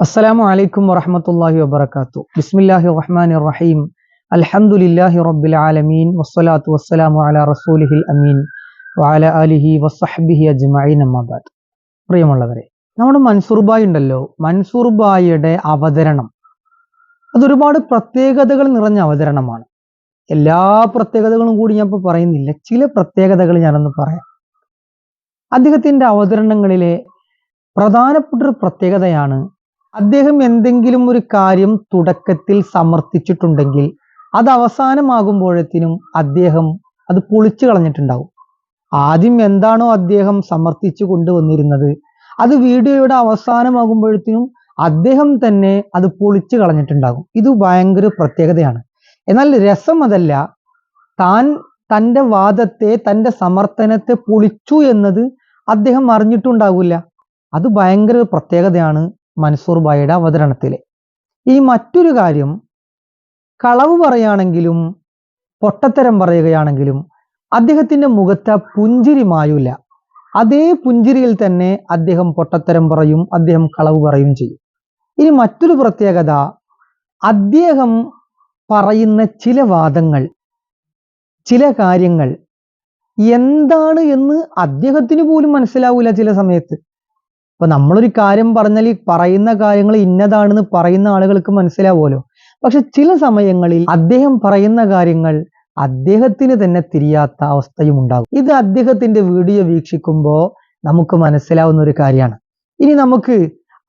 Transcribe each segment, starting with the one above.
السلام عليكم ورحمة الله وبركاته بسم الله الرحمن الرحيم الحمد لله رب العالمين والصلاة والسلام على رسوله الأمين وعلى آله وصحبه أجمعين أما بعد പ്രിയമുള്ളവരെ, നമ്മുടെ മൻസൂർ ഭായ് ഉണ്ടല്ലോ, മൻസൂർ ഭായിയുടെ അവതരണം അതൊരുപാട് പ്രത്യേകതകൾ നിറഞ്ഞ അവതരണമാണ്. എല്ലാ പ്രത്യേകതകളും കൂടി ഞാൻ ഇപ്പോൾ പറയുന്നില്ല, ചില പ്രത്യേകതകൾ ഞാനൊന്ന് പറയാം. അദ്ദേഹത്തിന്റെ അവതരണങ്ങളിലെ പ്രധാനപ്പെട്ട ഒരു പ്രത്യേകതയാണ്, അദ്ദേഹം എന്തെങ്കിലും ഒരു കാര്യം തുടക്കത്തിൽ സമർത്ഥിച്ചിട്ടുണ്ടെങ്കിൽ അത് അവസാനമാകുമ്പോഴത്തേനും അദ്ദേഹം അത് പൊളിച്ചു കളഞ്ഞിട്ടുണ്ടാവും. ആദ്യം എന്താണോ അദ്ദേഹം സമർത്ഥിച്ചു കൊണ്ടുവന്നിരുന്നത്, അത് വീഡിയോയുടെ അവസാനമാകുമ്പോഴത്തേനും അദ്ദേഹം തന്നെ അത് പൊളിച്ചു കളഞ്ഞിട്ടുണ്ടാകും. ഇത് ഭയങ്കര പ്രത്യേകതയാണ്. എന്നാൽ രസം അതല്ല, തൻ്റെ വാദത്തെ, തൻ്റെ സമർത്ഥനത്തെ പൊളിച്ചു എന്നത് അദ്ദേഹം അറിഞ്ഞിട്ടുണ്ടാകില്ല. അത് ഭയങ്കര പ്രത്യേകതയാണ് മൻസൂർ ഭായിയുടെ അവതരണത്തിലെ. ഈ മറ്റൊരു കാര്യം, കളവ് പറയുകയാണെങ്കിലും പൊട്ടത്തരം പറയുകയാണെങ്കിലും അദ്ദേഹത്തിന്റെ മുഖത്ത് പുഞ്ചിരി മായൂല. അതേ പുഞ്ചിരിയിൽ തന്നെ അദ്ദേഹം പൊട്ടത്തരം പറയും, അദ്ദേഹം കളവ് പറയും ചെയ്യും. ഇനി മറ്റൊരു പ്രത്യേകത, അദ്ദേഹം പറയുന്ന ചില വാദങ്ങൾ, ചില കാര്യങ്ങൾ എന്താണ് എന്ന് അദ്ദേഹത്തിന് പോലും മനസ്സിലാവൂല ചില സമയത്ത്. അപ്പൊ നമ്മളൊരു കാര്യം പറഞ്ഞാൽ ഈ പറയുന്ന കാര്യങ്ങൾ ഇന്നതാണെന്ന് പറയുന്ന ആളുകൾക്ക് മനസ്സിലാവുമല്ലോ. പക്ഷെ ചില സമയങ്ങളിൽ അദ്ദേഹം പറയുന്ന കാര്യങ്ങൾ അദ്ദേഹത്തിന് തന്നെ തിരിയാത്ത അവസ്ഥയും ഉണ്ടാകും. ഇത് അദ്ദേഹത്തിന്റെ വീഡിയോ വീക്ഷിക്കുമ്പോൾ നമുക്ക് മനസ്സിലാവുന്ന ഒരു കാര്യമാണ്. ഇനി നമുക്ക്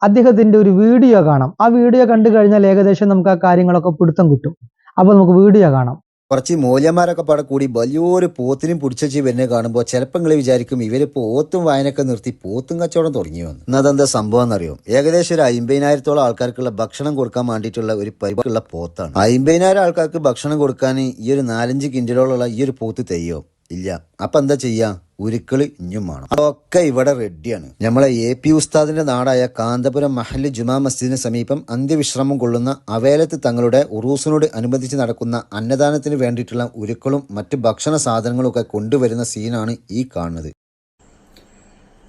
അദ്ദേഹത്തിന്റെ ഒരു വീഡിയോ കാണാം. ആ വീഡിയോ കണ്ടു കഴിഞ്ഞാൽ ഏകദേശം നമുക്ക് ആ കാര്യങ്ങളൊക്കെ പിടുത്തം കിട്ടും. അപ്പൊ നമുക്ക് വീഡിയോ കാണാം. കുറച്ച് മൂല്യന്മാരൊക്കെ പാടെ കൂടി വലിയൊരു പോത്തിനും പിടിച്ചു വരുന്ന കാണുമ്പോൾ ചിലപ്പോൾ നിങ്ങൾ വിചാരിക്കും ഇവര് പോത്തും വായനൊക്കെ നിർത്തി പോത്തും കച്ചവടം തുടങ്ങി വന്നു. എന്നതെന്താ സംഭവം എന്നറിയോ? ഏകദേശം ഒരു 50,000-ഓളം ആൾക്കാർക്കുള്ള ഭക്ഷണം കൊടുക്കാൻ വേണ്ടിയിട്ടുള്ള ഒരു പരിപാടിയുള്ള പോത്താണ്. 50,000 ആൾക്കാർക്ക് ഭക്ഷണം കൊടുക്കാൻ ഈ ഒരു 4-5 കിൻഡലോളം ഈ ഒരു പോത്ത് തെയ്യോ ഇല്ല. അപ്പൊ എന്താ ചെയ്യാ? ഉരുക്കള് ഇഞ്ഞും വേണം. അതൊക്കെ ഇവിടെ റെഡിയാണ്. നമ്മളെ AP ഉസ്താദിന്റെ നാടായ കാന്തപുരം മഹല്ല് ജുമാ മസ്ജിദിന് സമീപം അന്ത്യവിശ്രമം കൊള്ളുന്ന അവേലത്ത് തങ്ങളുടെ ഉറൂസിനോട് അനുബന്ധിച്ച് നടക്കുന്ന അന്നദാനത്തിന് വേണ്ടിയിട്ടുള്ള ഉരുക്കളും മറ്റ് ഭക്ഷണ സാധനങ്ങളും ഒക്കെ കൊണ്ടുവരുന്ന സീനാണ് ഈ കാണുന്നത്.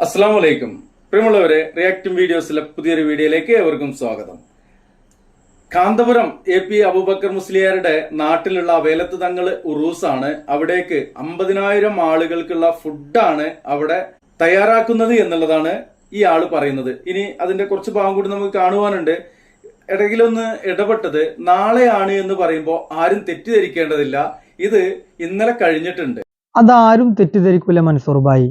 അസ്സലാമു അലൈക്കും. പ്രിയമുള്ളവരെ, റിയാക്ടിംഗ് വീഡിയോസിലെ പുതിയൊരു വീഡിയോയിലേക്ക് ഏവർക്കും സ്വാഗതം. കാന്തപുരം AP അബൂബക്കർ മുസ്ലിയാരുടെ നാട്ടിലുള്ള അവേലത്ത് തങ്ങള് ഉറൂസാണ്. അവിടേക്ക് 50,000 ആളുകൾക്കുള്ള ഫുഡാണ് അവിടെ തയ്യാറാക്കുന്നത് എന്നുള്ളതാണ് ഈ ആള് പറയുന്നത്. ഇനി അതിന്റെ കുറച്ച് ഭാഗം കൂടി നമുക്ക് കാണുവാനുണ്ട്. ഇടയിലൊന്ന് ഇടപെട്ടത് നാളെയാണ് എന്ന് പറയുമ്പോൾ ആരും തെറ്റിദ്ധരിക്കേണ്ടതില്ല, ഇത് ഇന്നലെ കഴിഞ്ഞിട്ടുണ്ട്. അതാരും തെറ്റിദ്ധരിക്കില്ല മൻസൂർ ഭായി.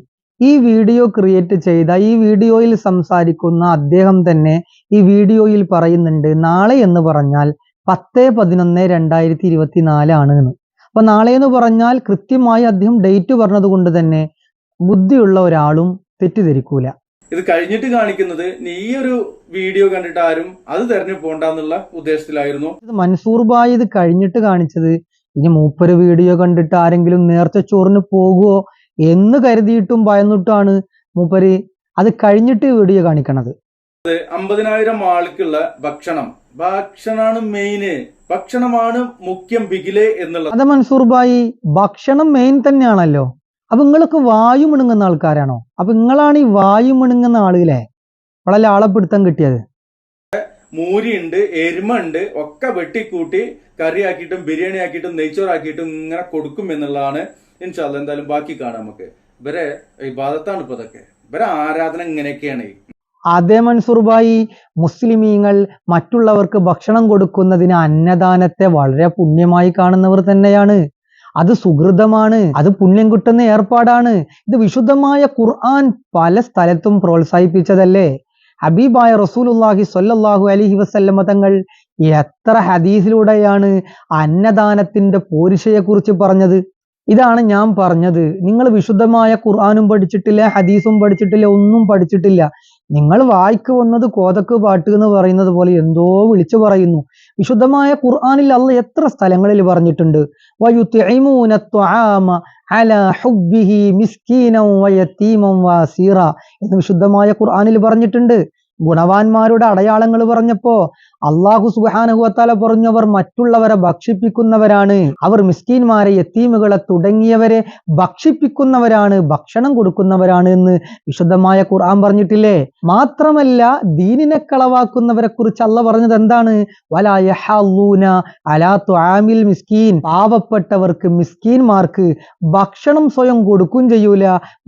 ഈ വീഡിയോ ക്രിയേറ്റ് ചെയ്ത, ഈ വീഡിയോയിൽ സംസാരിക്കുന്ന അദ്ദേഹം തന്നെ ഈ വീഡിയോയിൽ പറയുന്നുണ്ട് നാളെ എന്ന് പറഞ്ഞാൽ 10/11/2024 ആണ് എന്ന്. അപ്പൊ നാളെ എന്ന് പറഞ്ഞാൽ കൃത്യമായി അദ്ദേഹം ഡേറ്റ് പറഞ്ഞത് കൊണ്ട് തന്നെ ബുദ്ധിയുള്ള ഒരാളും തെറ്റിദ്ധരിക്കൂല. ഇത് കഴിഞ്ഞിട്ട് കാണിക്കുന്നത് ഈ ഒരു വീഡിയോ കണ്ടിട്ട് ആരും അത് തെരഞ്ഞു പോണ്ടെന്നുള്ള ഉദ്ദേശത്തിലായിരുന്നു മൻസൂർ ഭായി ഇത് കഴിഞ്ഞിട്ട് കാണിച്ചത്. ഇനി മൂപ്പര് വീഡിയോ കണ്ടിട്ട് ആരെങ്കിലും നേർച്ച ചോറിന് പോകുമോ എന്ന് കരുതിയിട്ടും ഭയന്നിട്ടാണ് മൂപ്പര് അത് കഴിഞ്ഞിട്ട് വീഡിയോ കാണിക്കണത്. 50,000 ആൾക്കുള്ള ഭക്ഷണമാണ് മെയിന്, ഭക്ഷണമാണ് മുഖ്യം ബിഗില് എന്നുള്ളത്. അതെ മൻസൂർ ഭായി, ഭക്ഷണം മെയിൻ തന്നെയാണല്ലോ. അപ്പൊ നിങ്ങളൊക്കെ വായു മിണുങ്ങുന്ന ആൾക്കാരാണോ? അപ്പൊ നിങ്ങളാണ് ഈ വായു മിണുങ്ങുന്ന ആളുകളെ വളരെ ആളെപ്പിടുത്തം കിട്ടിയത്. മൂരിയുണ്ട്, എരുമ ഉണ്ട്, ഒക്കെ വെട്ടിക്കൂട്ടി കറിയാക്കിയിട്ടും ബിരിയാണി ആക്കിയിട്ടും നെയ്ച്ചോറാക്കിയിട്ടും ഇങ്ങനെ കൊടുക്കും എന്നുള്ളതാണ്. ഇൻഷാ അല്ലാഹ് എന്തായാലും ബാക്കി കാണാം. നമുക്ക് ഇവരെ ഇബാദത്താണ് ഇപ്പൊ ഇതൊക്കെ, ഇവരെ ആരാധന ഇങ്ങനെയൊക്കെയാണ്. അതേ മൻസൂർ ഭായി, മുസ്ലിമീങ്ങൾ മറ്റുള്ളവർക്ക് ഭക്ഷണം കൊടുക്കുന്നതിന് അന്നദാനത്തെ വളരെ പുണ്യമായി കാണുന്നവർ തന്നെയാണ്. അത് സുഹൃതമാണ്, അത് പുണ്യം കിട്ടുന്ന ഏർപ്പാടാണ്. ഇത് വിശുദ്ധമായ ഖുർആൻ പല സ്ഥലത്തും പ്രോത്സാഹിപ്പിച്ചതല്ലേ. ഹബീബായ റസൂലുള്ളാഹി സ്വല്ലല്ലാഹു അലൈഹി വസല്ലമ തങ്ങൾ എത്ര ഹദീസിലൂടെയാണ് അന്നദാനത്തിന്റെ പോരിശയെ കുറിച്ച് പറഞ്ഞത്. ഇതാണ് ഞാൻ പറഞ്ഞത്. നിങ്ങൾ വിശുദ്ധമായ ഖുർആനും പഠിച്ചിട്ടില്ല, ഹദീസും പഠിച്ചിട്ടില്ല, ഒന്നും പഠിച്ചിട്ടില്ല. നിങ്ങൾ വായിക്ക് വന്നത് കോതക്ക് പാട്ട് എന്ന് പറയുന്നത് പോലെ എന്തോ വിളിച്ചു പറയുന്നു. വിശുദ്ധമായ ഖുർആനിൽ അല്ലാഹ് എത്ര സ്ഥലങ്ങളിൽ പറഞ്ഞിട്ടുണ്ട്, വയുത്ഇമൂന ത്വആമ അലാ ഹുബ്ബിഹി മിസ്കീനൻ വയതീമൻ വഅസീറ എന്ന് വിശുദ്ധമായ ഖുർആനിൽ പറഞ്ഞിട്ടുണ്ട്. ഗുണവാന്മാരുടെ അടയാളങ്ങൾ പറഞ്ഞപ്പോ അള്ളാഹു സുബ്ഹാനഹു വതആല പറഞ്ഞവർ മറ്റുള്ളവരെ ഭക്ഷിപ്പിക്കുന്നവരാണ്, അവർ മിസ്കീന്മാരെ, യതീമുകളെ തുടങ്ങിയവരെ ഭക്ഷിപ്പിക്കുന്നവരാണ്, ഭക്ഷണം കൊടുക്കുന്നവരാണ് എന്ന് വിശുദ്ധമായ ഖുർആൻ പറഞ്ഞിട്ടില്ലേ? മാത്രമല്ല ദീനിനെ കളവാക്കുന്നവരെ കുറിച്ച് അള്ളാഹ് പറഞ്ഞത് എന്താണ്? വലാ യഹല്ലൂന അലാ തുആമിൽ മിസ്കീൻ, പാവപ്പെട്ടവർക്ക്, മിസ്കീന്മാർക്ക് ഭക്ഷണം സ്വയം കൊടുക്കുകയും ചെയ്യൂല,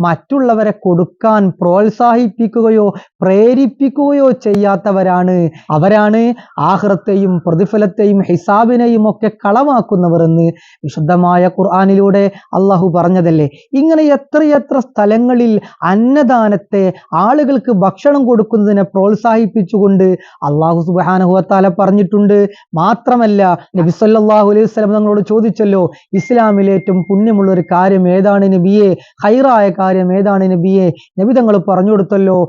മറ്റുള്ളവരെ കൊടുക്കാൻ പ്രോത്സാഹിപ്പിക്കുകയോ പ്രേരിപ്പിക്കുകയോ ചെയ്യാത്തവരാണ്, അവരാണ് ആഖിറത്തെയും പ്രതിഫലത്തെയും ഹിസാബിനെയും ഒക്കെ കളവാക്കുന്നവർ എന്ന് വിശുദ്ധമായ ഖുർആനിലൂടെ അള്ളാഹു പറഞ്ഞതല്ലേ? ഇങ്ങനെ എത്രയെത്ര സ്ഥലങ്ങളിൽ അന്നദാനത്തെ, ആളുകൾക്ക് ഭക്ഷണം കൊടുക്കുന്നതിനെ പ്രോത്സാഹിപ്പിച്ചുകൊണ്ട് അള്ളാഹു സുബ്ഹാനഹു വതആല പറഞ്ഞിട്ടുണ്ട്. മാത്രമല്ല നബി സല്ലല്ലാഹു അലൈഹി വസല്ലം തങ്ങളോട് ചോദിച്ചല്ലോ, ഇസ്ലാമിലെ ഏറ്റവും പുണ്യമുള്ള ഒരു കാര്യം ഏതാണ് നബിയെ, ഖൈറായ കാര്യം ഏതാണ് നബിയെ? നബി തങ്ങൾ പറഞ്ഞു കൊടുത്തല്ലോ,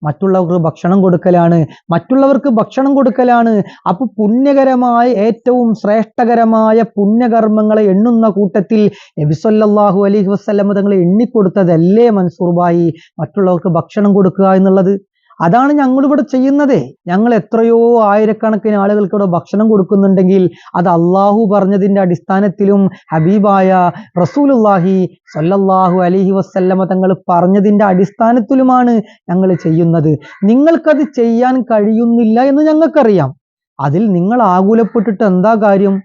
മറ്റുള്ളവർക്ക് ഭക്ഷണം കൊടുക്കലാണ്, മറ്റുള്ളവർക്ക് ഭക്ഷണം കൊടുക്കലാണ്. അപ്പൊ പുണ്യകരമായ, ഏറ്റവും ശ്രേഷ്ഠകരമായ പുണ്യകർമ്മങ്ങളെ എണ്ണുന്ന കൂട്ടത്തിൽ നബി സല്ലല്ലാഹു അലൈഹി വസല്ലം തങ്ങൾ എണ്ണിക്കൊടുത്തതല്ലേ മൻസൂർ ഭായി മറ്റുള്ളവർക്ക് ഭക്ഷണം കൊടുക്കുക എന്നുള്ളത്? അതാണ് ഞങ്ങളിവിടെ ചെയ്യുന്നത്. ഞങ്ങൾ എത്രയോ ആയിരക്കണക്കിന് ആളുകൾക്ക് ഇവിടെ ഭക്ഷണം കൊടുക്കുന്നുണ്ടെങ്കിൽ അത് അള്ളാഹു പറഞ്ഞതിന്റെ അടിസ്ഥാനത്തിലും ഹബീബായ റസൂലുള്ളാഹി സ്വല്ലല്ലാഹു അലൈഹി വസല്ലമ തങ്ങൾ പറഞ്ഞതിന്റെ അടിസ്ഥാനത്തിലുമാണ് ഞങ്ങൾ ചെയ്യുന്നത്. നിങ്ങൾക്കത് ചെയ്യാൻ കഴിയുന്നില്ല എന്ന് ഞങ്ങൾക്കറിയാം. അതിൽ നിങ്ങൾ ആകുലപ്പെട്ടിട്ട് എന്താ കാര്യം?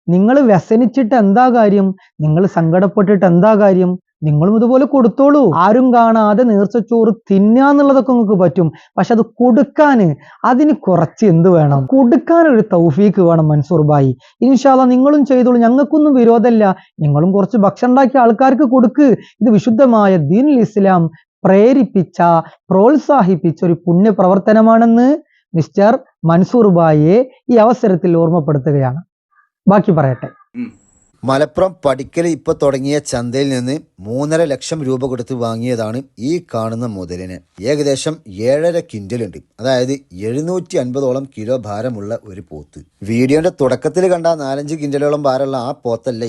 നിങ്ങൾ വ്യസനിച്ചിട്ട് എന്താ കാര്യം? നിങ്ങൾ സങ്കടപ്പെട്ടിട്ട് എന്താ കാര്യം? നിങ്ങളും ഇതുപോലെ കൊടുത്തോളൂ. ആരും കാണാതെ നേർച്ചച്ചോറ് തിന്നാന്നുള്ളതൊക്കെ നിങ്ങൾക്ക് പറ്റും. പക്ഷെ അത് കൊടുക്കാന്, അതിന് കുറച്ച് എന്ത് വേണം? കൊടുക്കാനൊരു തൗഫീക്ക് വേണം മൻസൂർ ഭായി. ഇൻഷാ അല്ലാഹ് നിങ്ങളും ചെയ്തോളൂ, ഞങ്ങൾക്കൊന്നും വിരോധമല്ല. നിങ്ങളും കുറച്ച് ഭക്ഷണം ഉണ്ടാക്കിയ ആൾക്കാർക്ക് കൊടുക്ക്. ഇത് വിശുദ്ധമായ ദീനുൽ ഇസ്ലാം പ്രേരിപ്പിച്ച, പ്രോത്സാഹിപ്പിച്ച ഒരു പുണ്യ പ്രവർത്തനമാണെന്ന് മിസ്റ്റർ മൻസൂർ ഭായിയെ ഈ അവസരത്തിൽ ഓർമ്മപ്പെടുത്തുകയാണ്. ബാക്കി പറയട്ടെ. മലപ്പുറം പടിക്കൽ ഇപ്പൊ തുടങ്ങിയ ചന്തയിൽ നിന്ന് 3.5 ലക്ഷം രൂപ കൊടുത്ത് വാങ്ങിയതാണ് ഈ കാണുന്ന മുതലിന്. ഏകദേശം 7.5 കിൻഡലുണ്ട്, അതായത് 750ഓളം കിലോ ഭാരമുള്ള ഒരു പോത്ത്. വീഡിയോന്റെ തുടക്കത്തിൽ കണ്ട 4-5 കിൻഡലോളം ഭാരമുള്ള ആ പോത്തല്ല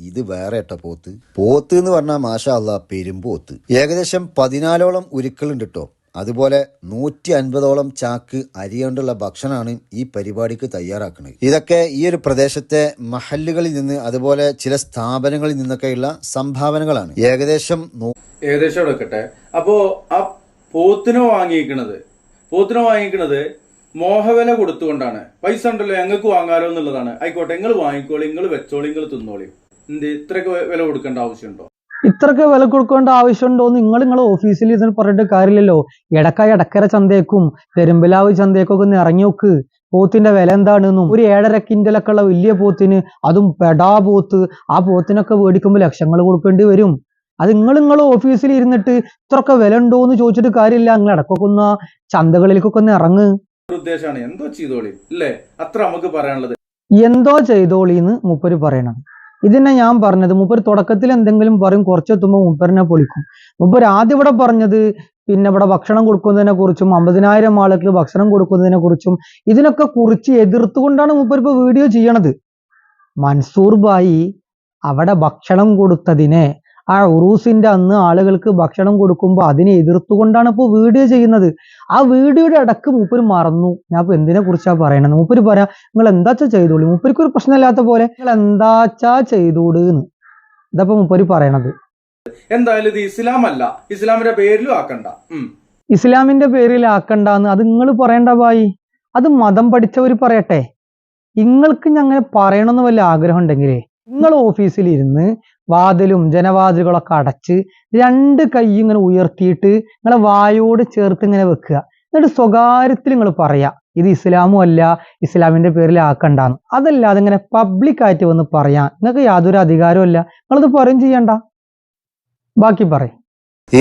ഇത് വേറെ പോത്ത് എന്ന് പറഞ്ഞാൽ മാഷാ അല്ലാഹ് പെരുമ്പോത്ത്. ഏകദേശം 14ഓളം ഉരുക്കളുണ്ട് കേട്ടോ. അതുപോലെ 150ഓളം ചാക്ക് അരി കൊണ്ടുള്ള ഭക്ഷണമാണ് ഈ പരിപാടിക്ക് തയ്യാറാക്കുന്നത്. ഇതൊക്കെ ഈ ഒരു പ്രദേശത്തെ മഹല്ലുകളിൽ നിന്ന്, അതുപോലെ ചില സ്ഥാപനങ്ങളിൽ നിന്നൊക്കെയുള്ള സംഭാവനകളാണ്. ഏകദേശം എടുക്കട്ടെ. അപ്പോ ആ പോത്തിനെ വാങ്ങിക്കുന്നത് മോഹവില കൊടുത്തുകൊണ്ടാണ്. പൈസ ഉണ്ടല്ലോ ഞങ്ങൾക്ക് വാങ്ങാലോ എന്നുള്ളതാണ്. ആയിക്കോട്ടെ, നിങ്ങൾ വാങ്ങിക്കോളി, നിങ്ങൾ വെച്ചോളി, നിങ്ങൾ തിന്നോളി. ഇത്രയൊക്കെ വില കൊടുക്കേണ്ട ആവശ്യമുണ്ടോ? ഇത്രയൊക്കെ വില കൊടുക്കേണ്ട ആവശ്യമുണ്ടോ? നിങ്ങളെ ഓഫീസിൽ ഇതിന് പറഞ്ഞിട്ട് കാര്യമില്ലല്ലോ. എടക്കര ചന്തയ്ക്കും പെരുമ്പലാവ് ചന്തയ്ക്കും ഒക്കെ ഒന്ന് ഇറങ്ങി നോക്ക്. പോത്തിന്റെ വില എന്താണെന്നും. ഒരു 7.5 കിൻഡലൊക്കെ ഉള്ള വലിയ പോത്തിന്, അതും പെടാ പോത്ത്, ആ പോത്തിനൊക്കെ മേടിക്കുമ്പോൾ ലക്ഷങ്ങൾ കൊടുക്കേണ്ടി വരും. അത് നിങ്ങൾ ഓഫീസിൽ ഇരുന്നിട്ട് ഇത്രയൊക്കെ വില ഉണ്ടോ എന്ന് ചോദിച്ചിട്ട് കാര്യമില്ല. നിങ്ങൾ ഇടക്കൊക്കെ ഒന്ന് ചന്തകളിലേക്കൊക്കെ ഒന്ന് ഇറങ്ങ്. ഉദ്ദേശമാണ് എന്തോ ചെയ്തോളി അല്ലേ, അത്ര നമുക്ക് പറയാനുള്ളത്. എന്തോ ചെയ്തോളിന്ന് മൂപ്പര് പറയണം. ഇതിനെ ഞാൻ പറഞ്ഞത്, മൂപ്പര് തുടക്കത്തിൽ എന്തെങ്കിലും പറയും, കുറച്ചെത്തുമ്പോൾ മൂപ്പരിനെ പൊളിക്കും. മൂപ്പര് ആദ്യം ഇവിടെ പറഞ്ഞത് പിന്നെ ഇവിടെ ഭക്ഷണം കൊടുക്കുന്നതിനെ കുറിച്ചും 50,000 ആളുകൾക്ക് ഭക്ഷണം കൊടുക്കുന്നതിനെ കുറിച്ചും ഇതിനൊക്കെ കുറിച്ച് എതിർത്തുകൊണ്ടാണ് മൂപ്പര് ഇപ്പൊ വീഡിയോ ചെയ്യണത്. മൻസൂർ ഭായി അവിടെ ഭക്ഷണം കൊടുത്തതിനെ, ആ ഉറൂസിന്റെ അന്ന് ആളുകൾക്ക് ഭക്ഷണം കൊടുക്കുമ്പോൾ അതിനെ എതിർത്തുകൊണ്ടാണ് ഇപ്പോൾ വീഡിയോ ചെയ്യുന്നത്. ആ വീഡിയോയുടെ ഇടക്ക് മൂപ്പര് മറന്നു ഞാൻ ഇപ്പൊ എന്തിനെ കുറിച്ചാ പറയണത്. മൂപ്പര് പറയാ നിങ്ങൾ എന്താച്ചാ ചെയ്തോളൂ, മൂപ്പർക്ക് ഒരു പ്രശ്നമില്ലാത്ത പോലെ നിങ്ങൾ എന്താച്ചാ ചെയ്തോടുന്ന്. ഇതപ്പോ മൂപ്പര് പറയണത്. എന്തായാലും ഇത് ഇസ്ലാമല്ല, ഇസ്ലാമിന്റെ പേരിലും ആക്കണ്ട. ഇസ്ലാമിന്റെ പേരിൽ ആക്കണ്ടെന്ന് അത് നിങ്ങൾ പറയണ്ട ഭായി, അത് മതം പഠിച്ചവര് പറയട്ടെ. നിങ്ങൾക്ക് അങ്ങനെ പറയണമെന്ന് വല്ല ആഗ്രഹം ഉണ്ടെങ്കിലേ നിങ്ങൾ ഓഫീസിൽ ഇരുന്ന് വാതിലും ജനവാതിലുകളൊക്കെ അടച്ച് 2 കൈ ഇങ്ങനെ ഉയർത്തിയിട്ട് നിങ്ങളെ വായോട് ചേർത്ത് ഇങ്ങനെ വെക്കുക. എന്നിട്ട് സ്വകാര്യത്തിൽ നിങ്ങൾ പറയാ ഇത് ഇസ്ലാമും അല്ല, ഇസ്ലാമിന്റെ പേരിൽ ആക്കണ്ടാന്ന്. അതല്ലാതെ ഇങ്ങനെ പബ്ലിക്കായിട്ട് വന്ന് പറയാൻ നിങ്ങൾക്ക് യാതൊരു അധികാരവും ഇല്ല. നിങ്ങളത് പറയും ചെയ്യണ്ട. ബാക്കി പറയും.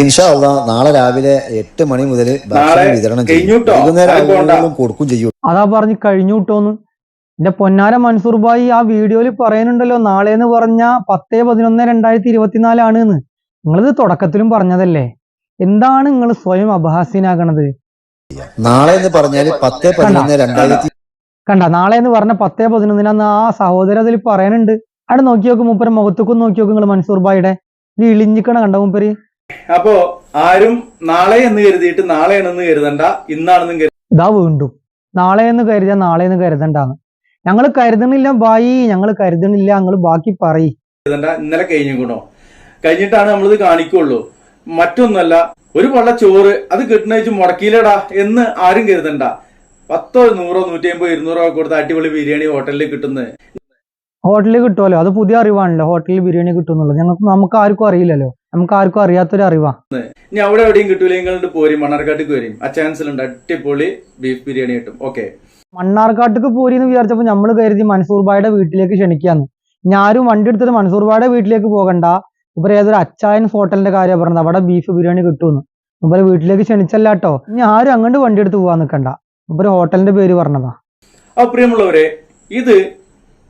ഇൻഷാ അല്ലാഹ് നാളെ രാവിലെ 8 മണി മുതൽ ഭക്ഷണം വിതരണം ചെയ്യും. വൈകുന്നേരം കൊടുക്കും ചെയ്യും. അതാ പറഞ്ഞ് കഴിഞ്ഞുട്ടോന്ന്. എന്റെ പൊന്നാര മൻസൂർ ഭായി ആ വീഡിയോയിൽ പറയുന്നുണ്ടല്ലോ നാളെന്ന് പറഞ്ഞ 10/11/2024 ആണെന്ന്. നിങ്ങളിത് തുടക്കത്തിലും പറഞ്ഞതല്ലേ. എന്താണ് നിങ്ങൾ സ്വയം അപഹാസ്യനാകണത്? നാളെ എന്ന് പറഞ്ഞാൽ 10/11/2000 കണ്ട, നാളെ എന്ന് പറഞ്ഞ 10/11 ആ സഹോദരൻ അതിൽ പറയാനുണ്ട്. അവിടെ നോക്കി നോക്ക്, മൂപ്പര് മുഖത്തേക്കും നോക്കി നോക്ക് നിങ്ങൾ മൻസൂർ ഭായിയുടെ. ഇത് ഇളിഞ്ഞിക്കണ കണ്ട മൂപ്പര്. അപ്പോ ആരും നാളെ എന്ന് കരുതിയിട്ട് നാളെയാണെന്ന് കരുതണ്ട, ഇന്നാണെന്നും ഇതാ വീണ്ടും നാളെ എന്ന് കരുതാ നാളെ എന്ന് കരുതണ്ടാന്ന്. ഞങ്ങൾ കരുതണില്ല ബായി, ഞങ്ങൾ കരുതണില്ല, ഞങ്ങൾ ബാക്കി പറയ്. ഇന്നലെ കഴിഞ്ഞോ കഴിഞ്ഞിട്ടാണ് നമ്മളിത് കാണിക്കുള്ളൂ. മറ്റൊന്നല്ല, ഒരു പള്ള ചോറ് അത് കിട്ടണ മുടക്കിയില്ലടാ എന്ന് ആരും കരുതണ്ട. 10, 100, 150, 200 കൊടുത്ത് അടിപൊളി ബിരിയാണി ഹോട്ടലിൽ കിട്ടുന്നത്. ഹോട്ടലിൽ കിട്ടുമല്ലോ, അത് പുതിയ അറിവാണല്ലോ ഹോട്ടലിൽ ബിരിയാണി കിട്ടുന്നുള്ളത്. നമുക്ക് ആർക്കും അറിയില്ലല്ലോ, നമുക്ക് ആർക്കും അറിയാത്തൊരു അറിവാ. ഇനി അവിടെ എവിടെയും കിട്ടൂല, നിങ്ങളുടെ പോരും മണ്ണാർക്കാട്ടേക്ക് വരും, ആ ചാൻസിൽ ഉണ്ട്, അടിപൊളി ബീഫ് ബിരിയാണി കിട്ടും. ഓക്കെ, മണ്ണാർക്കാട്ടേക്ക് പോരി എന്ന് വിചാരിച്ചപ്പോ നമ്മൾ കരുതി മൻസൂർ ഭായിയുടെ വീട്ടിലേക്ക് ക്ഷണിക്കാന്ന്. ഞാനും വണ്ടി എടുത്തിട്ട് മൻസൂർ ഭായിയുടെ വീട്ടിലേക്ക് പോകണ്ട, ഇവര് ഏതൊരു അച്ചായൻ ഹോട്ടലിന്റെ കാര്യം പറഞ്ഞത്, അവിടെ ബീഫ് ബിരിയാണി കിട്ടുമെന്ന്. ഇവരെ വീട്ടിലേക്ക് ക്ഷണിച്ചല്ല കേട്ടോ. ഇനി ആരും അങ്ങോട്ട് വണ്ടി എടുത്ത് പോവാൻ നിൽക്കണ്ട, ഇവര് ഹോട്ടലിന്റെ പേര് പറഞ്ഞതാ. പ്രിയമുള്ളവരെ, ഇത്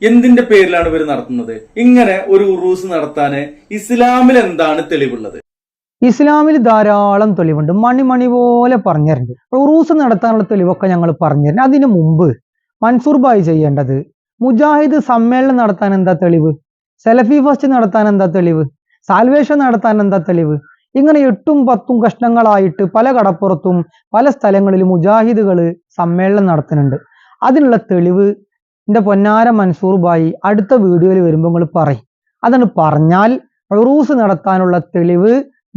എന്തിന്റെ പേരിലാണ് ഇവർ നടത്തുന്നത്? ഇങ്ങനെ ഒരു ഉറൂസ് നടത്താന് ഇസ്ലാമിൽ എന്താണ് തെളിവുള്ളത്? ഇസ്ലാമിൽ ധാരാളം തെളിവുണ്ട്, മണി പോലെ പറഞ്ഞിട്ടുണ്ട്. ഉറൂസ് നടത്താനുള്ള തെളിവൊക്കെ ഞങ്ങൾ പറഞ്ഞിരുന്നു. അതിനു മുമ്പ് മൻസൂർ ഭായി ചെയ്യേണ്ടത്, മുജാഹിദ് സമ്മേളനം നടത്താൻ എന്താ തെളിവ്, സെലഫി ഫസ്റ്റ് നടത്താൻ എന്താ തെളിവ്, സാൽവേഷൻ നടത്താൻ എന്താ തെളിവ്, ഇങ്ങനെ 8ഉം 10ഉം കഷ്ണങ്ങളായിട്ട് പല കടപ്പുറത്തും പല സ്ഥലങ്ങളിലും മുജാഹിദുകള് സമ്മേളനം നടത്തുന്നുണ്ട്. അതിനുള്ള തെളിവ് എന്റെ പൊന്നാര മൻസൂർ ഭായി അടുത്ത വീഡിയോയിൽ വരുമ്പോൾ നിങ്ങൾ പറയും. അതാണ് പറഞ്ഞാൽ ഉറൂസ് നടത്താനുള്ള തെളിവ്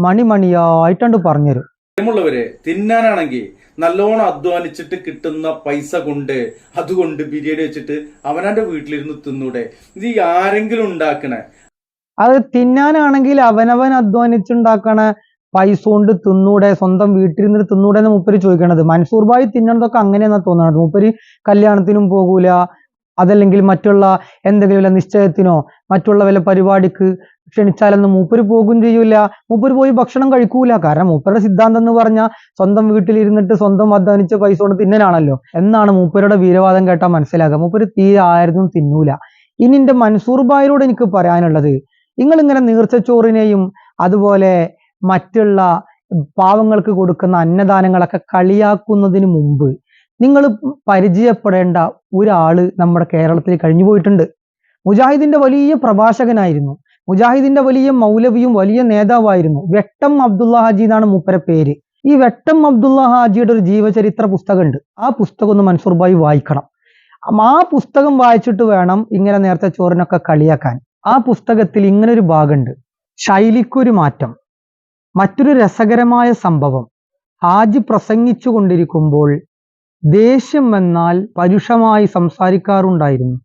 മണിയായിട്ടുണ്ട് പറഞ്ഞുതരും. പ്രിയമുള്ളവരെ, തിന്നാനാണെങ്കിൽ നല്ലോണം അധ്വാനിച്ചിട്ട് കിട്ടുന്ന പൈസ അതുകൊണ്ട് ബിരിയാണി വെച്ചിട്ട് അവനവന്റെ വീട്ടിലിരുന്ന് തിന്നൂടെ? ഇത് ആരെങ്കിലും ഉണ്ടാക്കണേ? അത് തിന്നാനാണെങ്കിൽ അവനവൻ അധ്വാനിച്ചുണ്ടാക്കണ പൈസ കൊണ്ട് തിന്നൂടെ, സ്വന്തം വീട്ടിലിരുന്നിട്ട് തിന്നൂടെ എന്ന് മൂപ്പര് ചോദിക്കണത്. മൻസൂർ ഭായി തിന്നണതൊക്കെ അങ്ങനെയെന്നാ തോന്നണത്. മൂപ്പര് കല്യാണത്തിനും പോകൂല, അതല്ലെങ്കിൽ മറ്റുള്ള എന്തെങ്കിലും വല്ല നിശ്ചയത്തിനോ മറ്റുള്ള വല്ല പരിപാടിക്ക് ക്ഷണിച്ചാലൊന്നും മൂപ്പര് പോകും ചെയ്യൂല, മൂപ്പര് പോയി ഭക്ഷണം കഴിക്കൂല. കാരണം മൂപ്പരുടെ സിദ്ധാന്തം എന്ന് പറഞ്ഞാൽ സ്വന്തം വീട്ടിലിരുന്നിട്ട് സ്വന്തം അധ്വാനിച്ച പൈസ കൊണ്ട് തിന്നനാണല്ലോ എന്നാണ് മൂപ്പരുടെ വീരവാദം കേട്ടാൽ മനസ്സിലാക്കുക. മൂപ്പര് തീരെ ആരും തിന്നൂല. ഇനി എന്റെ മൻസൂർ ഭായിയോട് എനിക്ക് പറയാനുള്ളത്, നിങ്ങൾ ഇങ്ങനെ നീർച്ചച്ചോറിനെയും അതുപോലെ മറ്റുള്ള പാവങ്ങൾക്ക് കൊടുക്കുന്ന അന്നദാനങ്ങളൊക്കെ കളിയാക്കുന്നതിന് മുമ്പ് നിങ്ങൾ പരിചയപ്പെടേണ്ട ഒരാള് നമ്മുടെ കേരളത്തിൽ കഴിഞ്ഞു പോയിട്ടുണ്ട്. മുജാഹിദിന്റെ വലിയ പ്രഭാഷകനായിരുന്നു, മുജാഹിദിന്റെ വലിയ മൗലവിയും വലിയ നേതാവായിരുന്നു. വെട്ടം അബ്ദുള്ള ഹാജി എന്നാണ് മൂപ്പരെ പേര്. ഈ വെട്ടം അബ്ദുള്ള ഹാജിയുടെ ഒരു ജീവചരിത്ര പുസ്തകമുണ്ട്. ആ പുസ്തകം ഒന്ന് മൻസൂർ ഭായി വായിക്കണം. ആ പുസ്തകം വായിച്ചിട്ട് വേണം ഇങ്ങനെ നേരത്തെ ചോറിനൊക്കെ കളിയാക്കാൻ. ആ പുസ്തകത്തിൽ ഇങ്ങനെ ഒരു ഭാഗമുണ്ട്, ശൈലിക്കൊരു മാറ്റം. മറ്റൊരു രസകരമായ സംഭവം, ഹാജി പ്രസംഗിച്ചു കൊണ്ടിരിക്കുമ്പോൾ ദേഷ്യം വന്നാൽ പരുഷമായി സംസാരിക്കാറുണ്ടായിരുന്നു.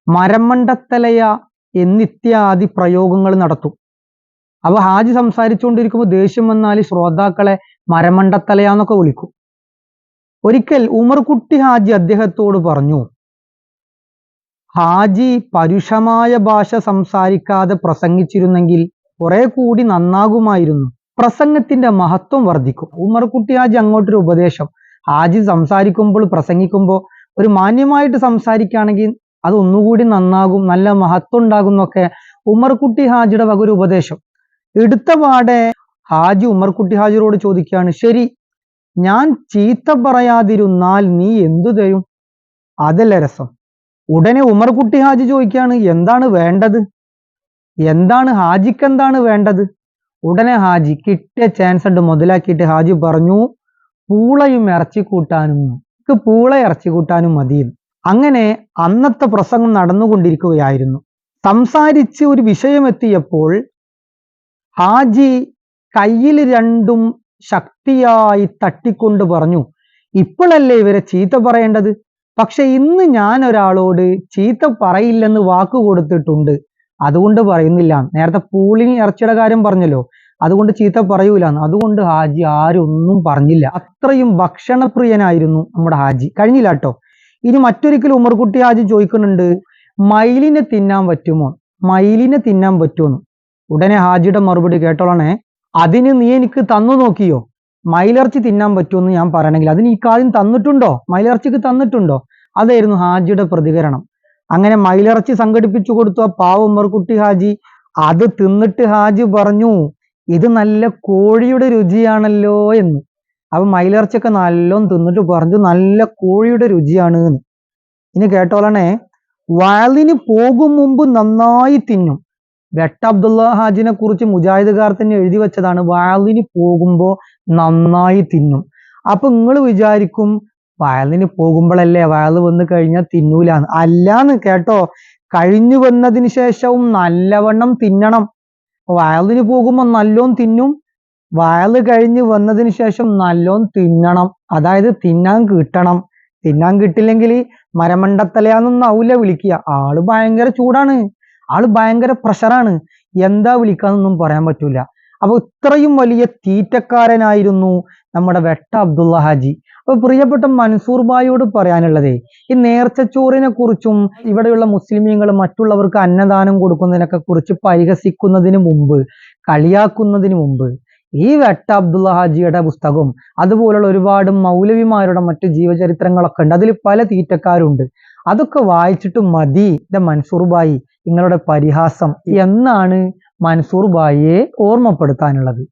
മരമണ്ടത്തലയ എന്നിത്യാദി പ്രയോഗങ്ങൾ നടത്തും. അപ്പൊ ഹാജി സംസാരിച്ചുകൊണ്ടിരിക്കുമ്പോൾ ദേഷ്യം വന്നാൽ ശ്രോതാക്കളെ മരമണ്ടത്തലയാന്നൊക്കെ വിളിക്കും. ഒരിക്കൽ ഉമർകുട്ടി ഹാജി അദ്ദേഹത്തോട് പറഞ്ഞു, ഹാജി പരുഷമായ ഭാഷ സംസാരിക്കാതെ പ്രസംഗിച്ചിരുന്നെങ്കിൽ കുറെ കൂടി നന്നാകുമായിരുന്നു, പ്രസംഗത്തിന്റെ മഹത്വം വർദ്ധിക്കും. ഉമർകുട്ടി ഹാജി അങ്ങോട്ടൊരു ഉപദേശം, ഹാജി സംസാരിക്കുമ്പോൾ പ്രസംഗിക്കുമ്പോൾ ഒരു മാന്യമായിട്ട് സംസാരിക്കുകയാണെങ്കിൽ അത് ഒന്നുകൂടി നന്നാകും, നല്ല മഹത്വം ഉണ്ടാകും എന്നൊക്കെ ഉമർകുട്ടി ഹാജിയുടെ വക ഒരു ഉപദേശം. എടുത്ത പാടെ ഹാജി ഉമർകുട്ടി ഹാജിയോട് ചോദിക്കുകയാണ്, ശരി, ഞാൻ ചീത്ത പറയാതിരുന്നാൽ നീ എന്തു ചെയ്യും? അതല്ലേ രസം. ഉടനെ ഉമർകുട്ടി ഹാജി ചോദിക്കുകയാണ്, എന്താണ് വേണ്ടത്, എന്താണ് ഹാജിക്ക് എന്താണ് വേണ്ടത്? ഉടനെ ഹാജി കിട്ടിയ ചാൻസ് ഉണ്ട് മുതലാക്കിയിട്ട് ഹാജി പറഞ്ഞു, പൂളയും ഇറച്ചി കൂട്ടാനും, പൂള ഇറച്ചി കൂട്ടാനും മതി. അങ്ങനെ അന്നത്തെ പ്രസംഗം നടന്നുകൊണ്ടിരിക്കുകയായിരുന്നു. സംസാരിച്ച് ഒരു വിഷയമെത്തിയപ്പോൾ ഹാജി കയ്യിൽ രണ്ടും ശക്തിയായി തട്ടിക്കൊണ്ട് പറഞ്ഞു, ഇപ്പോഴല്ലേ ഇവരെ ചീത്ത പറയേണ്ടത്, പക്ഷെ ഇന്ന് ഞാൻ ഒരാളോട് ചീത്ത പറയില്ലെന്ന് വാക്ക് കൊടുത്തിട്ടുണ്ട്, അതുകൊണ്ട് പറയുന്നില്ല. നേരത്തെ പൂളിന് ഇറച്ചിയുടെ കാര്യം പറഞ്ഞല്ലോ, അതുകൊണ്ട് ചീത്ത പറയൂലെന്ന്. അതുകൊണ്ട് ഹാജി ആരൊന്നും പറഞ്ഞില്ല. അത്രയും ഭക്ഷണപ്രിയനായിരുന്നു നമ്മുടെ ഹാജി. കഴിഞ്ഞില്ല കേട്ടോ. ഇനി മറ്റൊരിക്കൽ ഉമർകുട്ടി ഹാജി ചോദിക്കുന്നുണ്ട്, മയിലിനെ തിന്നാൻ പറ്റുമോ, മയിലിനെ തിന്നാൻ പറ്റുമോ? ഉടനെ ഹാജിയുടെ മറുപടി കേട്ടോളണേ, അതിന് നീ എനിക്ക് തന്നു നോക്കിയോ? മയിലിറച്ചി തിന്നാൻ പറ്റുമെന്ന് ഞാൻ പറയണമെങ്കിൽ അതിന് ഈ കാര്യം തന്നിട്ടുണ്ടോ, മയിലിറച്ചിക്ക് തന്നിട്ടുണ്ടോ? അതായിരുന്നു ഹാജിയുടെ പ്രതികരണം. അങ്ങനെ മയിലിറച്ചി സംഘടിപ്പിച്ചു കൊടുത്തു ആ പാവ ഉമർകുട്ടി ഹാജി. അത് തിന്നിട്ട് ഹാജി പറഞ്ഞു, ഇത് നല്ല കോഴിയുടെ രുചിയാണല്ലോ എന്ന്. അപ്പൊ മയിലിറച്ചിയൊക്കെ നല്ലോണം തിന്നിട്ട് പറഞ്ഞു, നല്ല കോഴിയുടെ രുചിയാണ് എന്ന്. ഇനി കേട്ടോളണേ, വയലിന് പോകും മുമ്പ് നന്നായി തിന്നും. വെട്ട അബ്ദുള്ള ഹാജിനെ കുറിച്ച് മുജാഹിദുകാർ തന്നെ എഴുതി വെച്ചതാണ്, വയലിന് പോകുമ്പോ നന്നായി തിന്നും. അപ്പൊ നിങ്ങൾ വിചാരിക്കും വയലിന് പോകുമ്പോഴല്ലേ വയല് വന്ന് കഴിഞ്ഞാൽ തിന്നൂലാന്ന്. അല്ലാന്ന് കേട്ടോ, കഴിഞ്ഞു വന്നതിന് ശേഷവും നല്ലവണ്ണം തിന്നണം. വയലിന് പോകുമ്പോൾ നല്ലോം തിന്നും, വയല് കഴിഞ്ഞ് വന്നതിന് ശേഷം നല്ലോം തിന്നണം. അതായത് തിന്നാൻ കിട്ടണം. തിന്നാൻ കിട്ടില്ലെങ്കിൽ മരമണ്ടത്തലയാന്നൊന്നും ആവൂല വിളിക്കുക. ആള് ഭയങ്കര ചൂടാണ്, ആള് ഭയങ്കര പ്രഷറാണ്, എന്താ വിളിക്കാന്നൊന്നും പറയാൻ പറ്റൂല. അപ്പൊ ഇത്രയും വലിയ തീറ്റക്കാരനായിരുന്നു നമ്മുടെ വെട്ട അബ്ദുള്ള ഹാജി. അപ്പൊ പ്രിയപ്പെട്ട മൻസൂർ ഭായിയോട് പറയാനുള്ളതേ, ഈ നേർച്ചച്ചോറിനെ കുറിച്ചും ഇവിടെയുള്ള മുസ്ലിമീങ്ങൾ മറ്റുള്ളവർക്ക് അന്നദാനം കൊടുക്കുന്നതിനൊക്കെ കുറിച്ച് പരിഹസിക്കുന്നതിന് മുമ്പ്, കളിയാക്കുന്നതിന് മുമ്പ് ഈ വെട്ട അബ്ദുള്ള ഹാജിയുടെ പുസ്തകവും അതുപോലുള്ള ഒരുപാട് മൗലവിമാരുടെ മറ്റു ജീവചരിത്രങ്ങളൊക്കെ ഉണ്ട്. അതിൽ പല തീറ്റക്കാരുണ്ട്. അതൊക്കെ വായിച്ചിട്ട് മതി എന്റെ മൻസൂർ ഭായി നിങ്ങളുടെ പരിഹാസം എന്നാണ് മൻസൂർ ഭായിയെ ഓർമ്മപ്പെടുത്താനുള്ളത്.